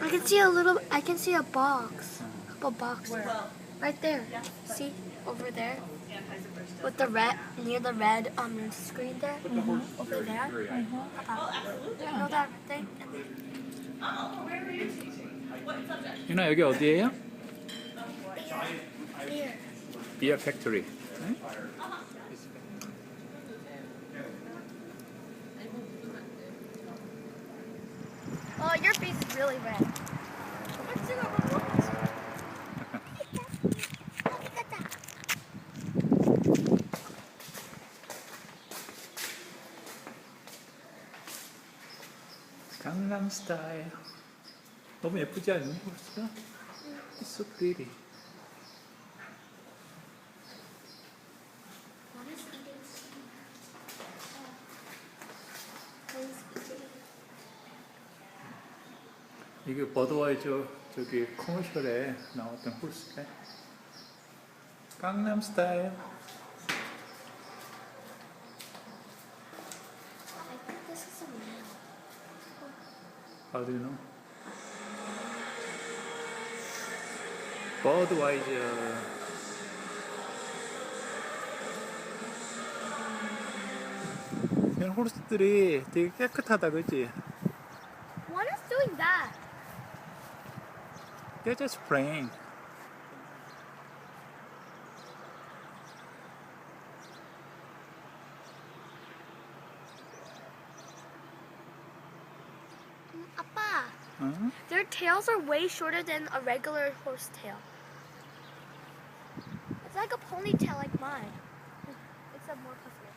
I can see a box. A box. Right there. See? Over there. With the red, near the red screen there. Over there. You know that thing? 유나 여기 어디예요? Here. 비어 팩토리. 응? Oh, your face is really red. 강남 스타일. 너무 예쁘지 않니? 벌써? It's so pretty. 이게 버드와이저 저기 커머셜에 나왔던 홀스네. 강남 스타일. How do you know? Budweiser. 이런 홀스들이 되게 깨끗하다, 그치? What is doing that? They're just playing. Appa, 응? their tails are way shorter than a regular horse tail. It's like a ponytail like mine. Except more puffy.